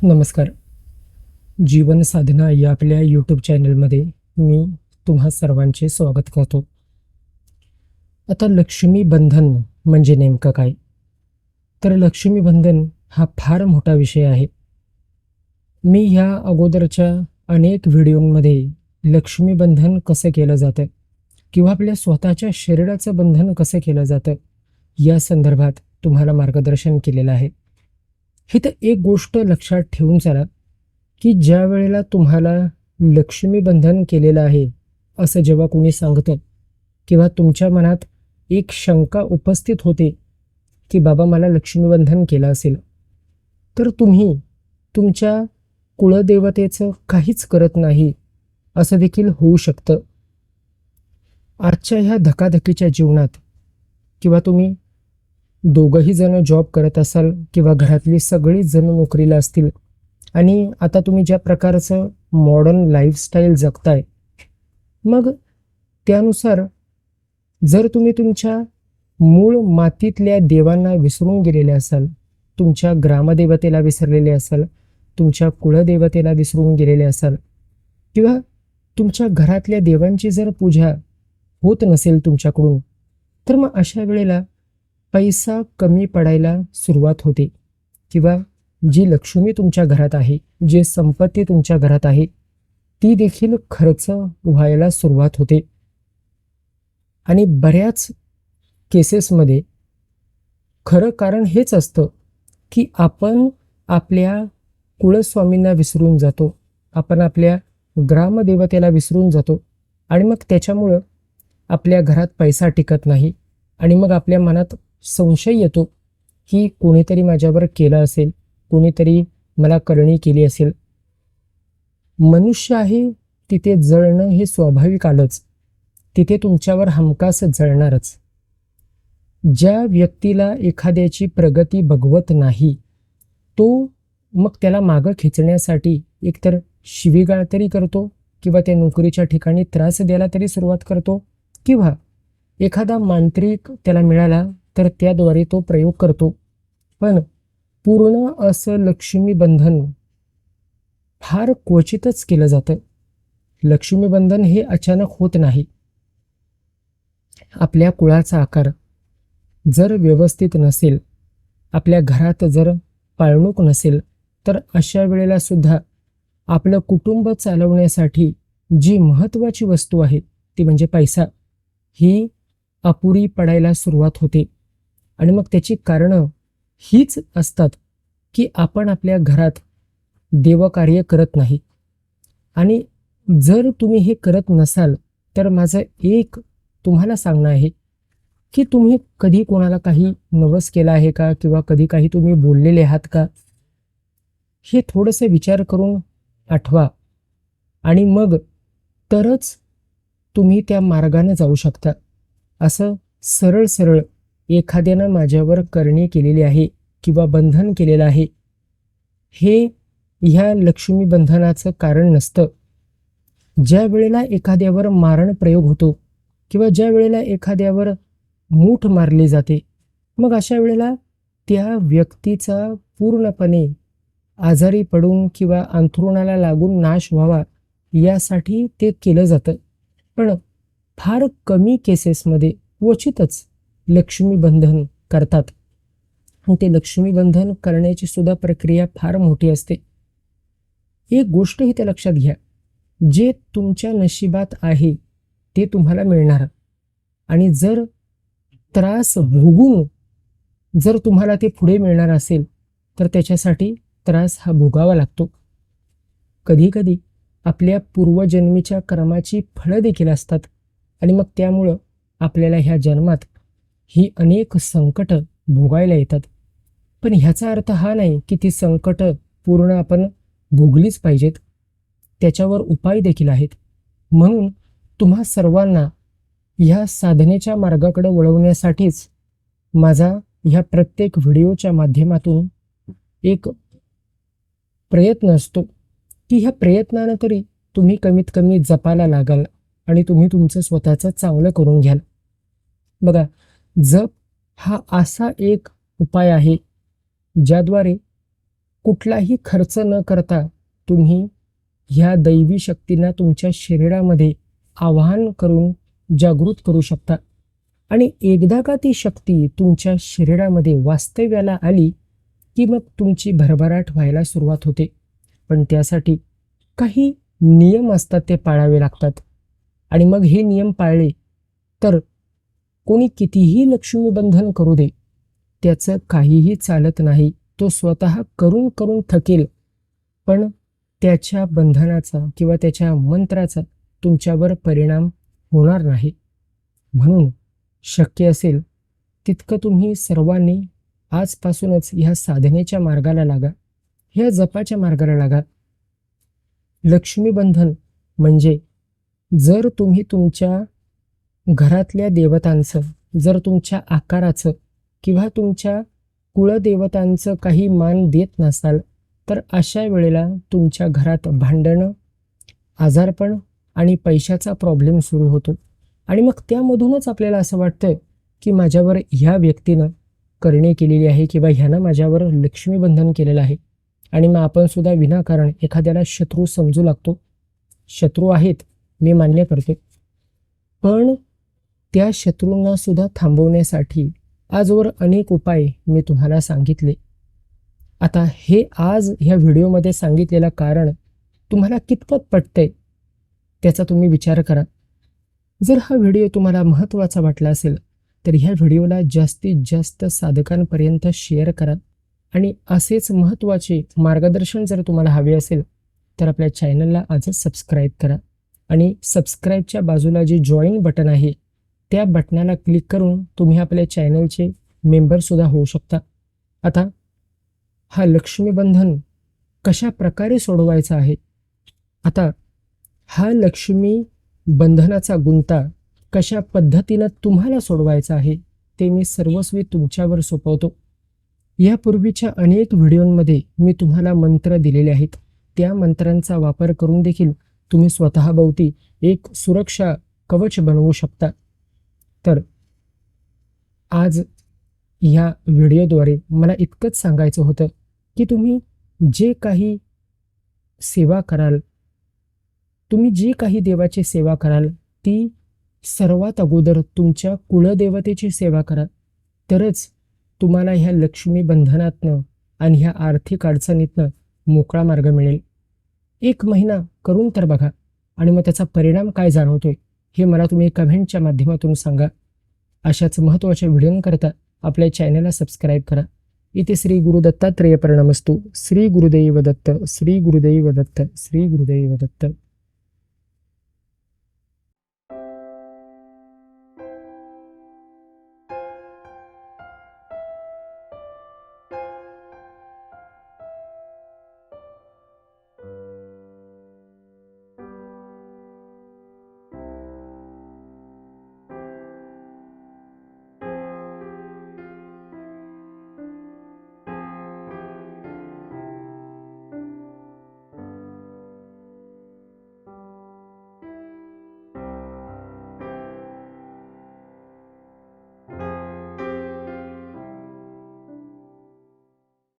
नमस्कार. जीवन साधना या आपल्या यूट्यूब चॅनलमध्ये मी तुम्हा सर्वांचे स्वागत करतो. आता लक्ष्मी बंधन म्हणजे नेमकं काय? तर लक्ष्मी बंधन हा फार मोठा विषय आहे. मी ह्या अगोदरच्या अनेक व्हिडिओमध्ये लक्ष्मी बंधन कसं केलं जातं किंवा आपल्या स्वतःच्या शरीराचं बंधन कसं केलं जातं या संदर्भात तुम्हाला मार्गदर्शन केलेलं आहे. इथं एक गोष्ट लक्षात ठेवून चला की ज्या वेळेला तुम्हाला लक्ष्मी बंधन केलेलं आहे असं जेव्हा कोणी सांगतं किंवा तुमच्या मनात एक शंका उपस्थित होते की बाबा मला लक्ष्मी बंधन केलं असेल, तर तुम्ही तुमच्या कुळदेवतेचं काहीच करत नाही असं देखील होऊ शकतं. आजच्या ह्या धकाधकीच्या जीवनात किंवा तुम्ही दोघंही जण जॉब करत असाल किंवा घरातली सगळीच जण नोकरीला असतील आणि आता तुम्ही ज्या प्रकारचं मॉडर्न लाईफस्टाईल जगताय, मग त्यानुसार जर तुम्ही तुमच्या मूळ मातीतल्या देवांना विसरून गेलेले असाल, तुमच्या ग्रामदेवतेला विसरलेले असाल, तुमच्या कुळदेवतेला विसरून गेलेले असाल किंवा तुमच्या घरातल्या देवांची जर पूजा होत नसेल तुमच्याकडून, तर मग अशा वेळेला पैसा कमी पडायला सुरुवात होते किंवा जी लक्ष्मी तुमच्या घरात आहे, जी संपत्ती तुमच्या घरात आहे, ती देखील खर्च व्हायला सुरुवात होते. आणि बऱ्याच केसेसमध्ये खरं कारण हेच असतं की आपण आपल्या कुळस्वामींना विसरून जातो, आपण आपल्या ग्रामदेवतेला विसरून जातो आणि मग त्याच्यामुळं आपल्या घरात पैसा टिकत नाही आणि मग आपल्या मनात संशय येतो की कोणीतरी माझ्यावर केलं असेल, कोणीतरी मला करणी केली असेल. मनुष्य आहे तिथे जळणं हे स्वाभाविक आलंच, तिथे तुमच्यावर हमखास जळणारच. ज्या व्यक्तीला एखाद्याची प्रगती बघवत नाही, तो मग त्याला मागं खेचण्यासाठी एकतर शिवीगाळ तरी करतो किंवा त्या नोकरीच्या ठिकाणी त्रास द्यायला तरी सुरुवात करतो किंवा एखादा मांत्रिक त्याला मिळाला तर त्याद्वारे तो प्रयोग करतो. पण पूर्ण असं लक्ष्मी बंधन फार क्वचितच केलं जातं. लक्ष्मी बंधन हे अचानक होत नाही. आपल्या कुळाचा आकार जर व्यवस्थित नसेल, आपल्या घरात जर पाळणूक नसेल, तर अशा वेळेला सुद्धा आपलं कुटुंब चालवण्यासाठी जी महत्त्वाची वस्तू आहे ती म्हणजे पैसा, ही अपुरी पडायला सुरुवात होते. आणि मग त्याची कारणं हीच असतात की आपण आपल्या घरात देवकार्य करत नाही. आणि जर तुम्ही हे करत नसाल तर माझं एक तुम्हाला सांगणं आहे की तुम्ही कधी कोणाला काही नवस केला आहे का किंवा कधी काही तुम्ही बोललेले आहात का, हे थोडंसं विचार करून आठवा आणि मग तरच तुम्ही त्या मार्गाने जाऊ शकता. असं सरळ सरळ एखाद्यानं माझ्यावर करणी केलेली आहे किंवा बंधन केलेलं आहे, हे ह्या लक्ष्मी बंधनाचं कारण नसतं. ज्या वेळेला एखाद्यावर मारण प्रयोग होतो किंवा ज्या वेळेला एखाद्यावर मूठ मारली जाते, मग अशा वेळेला त्या व्यक्तीचा पूर्णपणे आजारी पडून किंवा अंथरुणाला लागून नाश व्हावा यासाठी ते केलं जातं. पण फार कमी केसेसमध्ये क्वचितच लक्ष्मी बंधन करतात. ते लक्ष्मी बंधन करण्याची सुद्धा प्रक्रिया फार मोठी असते. एक गोष्ट इथे लक्षात घ्या, जे तुमच्या नशिबात आहे ते तुम्हाला मिळणार. आणि जर त्रास भोगून जर तुम्हाला ते पुढे मिळणार असेल तर त्याच्यासाठी त्रास हा भोगावा लागतो. कधीकधी आपल्या पूर्वजन्मीच्या कर्माची फळं देखील असतात आणि मग त्यामुळं आपल्याला ह्या जन्मात ही अनेक संकट भोगायला येतात. पण ह्याचा अर्थ हा नाही की ती संकट पूर्ण आपण भोगलीच पाहिजेत. त्याच्यावर उपाय देखील आहेत. म्हणून तुम्हा सर्वांना ह्या साधनेच्या मार्गाकडे वळवण्यासाठीच माझा ह्या प्रत्येक व्हिडिओच्या माध्यमातून एक प्रयत्न असतो की ह्या प्रयत्नानं तरी तुम्ही कमीत कमी जपायला लागाल आणि तुम्ही तुमचं स्वतःचं चांगलं करून घ्याल. बघा, जप हा असा एक उपाय आहे ज्याद्वारे कुठलाही खर्च न करता तुम्ही ह्या दैवी शक्तींना तुमच्या शरीरामध्ये आवाहन करून जागृत करू शकता. आणि एकदा का ती शक्ती तुमच्या शरीरामध्ये वास्तव्याला आली की मग तुमची भरभराट व्हायला सुरुवात होते. पण त्यासाठी काही नियम असतात, ते पाळावे लागतात. आणि मग हे नियम पाळले तर कोणी कितीही लक्ष्मीबंधन करू दे, त्याचं काहीही चालत नाही. तो स्वतः करून करून थकेल, पण त्याच्या बंधनाचा किंवा त्याच्या मंत्राचा तुमच्यावर परिणाम होणार नाही. म्हणून शक्य असेल तितकं तुम्ही सर्वांनी आजपासूनच ह्या साधनेच्या मार्गाला लागा, ह्या जपाच्या मार्गाला लागा. लक्ष्मीबंधन म्हणजे जर तुम्ही तुमच्या घरातल्या देवतांचं, जर तुमच्या आकाराचं किंवा तुमच्या कुळदेवतांचं काही मान देत नसाल, तर अशा वेळेला तुमच्या घरात भांडणं, आजारपण आणि पैशाचा प्रॉब्लेम सुरू होतो. आणि मग त्यामधूनच आपल्याला असं वाटतं की माझ्यावर ह्या व्यक्तीनं करणी केलेली आहे किंवा ह्यानं माझ्यावर लक्ष्मीबंधन केलेलं आहे. आणि मग आपण सुद्धा विनाकारण एखाद्याला शत्रू समजू लागतो. शत्रू आहेत, मी मान्य करतो, पण त्या शत्रूंना सुद्धा थांबवण्यासाठी आजवर अनेक उपाय मी तुम्हाला सांगितले. आता हे आज ह्या व्हिडिओमध्ये सांगितलेलं कारण तुम्हाला कितपत पटतंय त्याचा तुम्ही विचार करा. जर हा व्हिडिओ तुम्हाला महत्त्वाचा वाटला असेल तर ह्या व्हिडिओला जास्तीत जास्त साधकांपर्यंत शेअर करा. आणि असेच महत्त्वाचे मार्गदर्शन जर तुम्हाला हवे असेल तर आपल्या चॅनलला आजच सबस्क्राईब करा. आणि सबस्क्राईबच्या बाजूला जे जॉईन बटन आहे त्या बटनाला क्लिक करून तुम्ही आपल्या चॅनलचे मेंबरसुद्धा होऊ शकता. आता हा लक्ष्मीबंधन कशा प्रकारे सोडवायचा आहे, आता हा लक्ष्मी बंधनाचा गुंता कशा पद्धतीनं तुम्हाला सोडवायचा आहे ते मी सर्वस्वी तुमच्यावर सोपवतो. यापूर्वीच्या अनेक व्हिडिओमध्ये मी तुम्हाला मंत्र दिलेले आहेत. त्या मंत्रांचा वापर करून देखील तुम्ही स्वतःभोवती एक सुरक्षा कवच बनवू शकता. तर आज ह्या व्हिडिओद्वारे मला इतकंच सांगायचं होतं की तुम्ही जे काही सेवा कराल, तुम्ही जी काही देवाची सेवा कराल ती सर्वात अगोदर तुमच्या कुळदेवतेची सेवा करा. तरच तुम्हाला ह्या लक्ष्मी बंधनातनं आणि ह्या आर्थिक अडचणीतनं मोकळा मार्ग मिळेल. 1 महिना करून तर बघा आणि मग त्याचा परिणाम काय जाणवतोय हे मला तुम्ही कमेंटच्या माध्यमातून सांगा. अशाच महत्त्वाच्या व्हिडिओंकरता आपल्या चॅनलला सबस्क्राईब करा. इथे श्री गुरु दत्तात्रेय प्रणमस्तु. श्री गुरुदेव दत्त, श्री गुरुदेव दत्त, श्री गुरुदेव दत्त.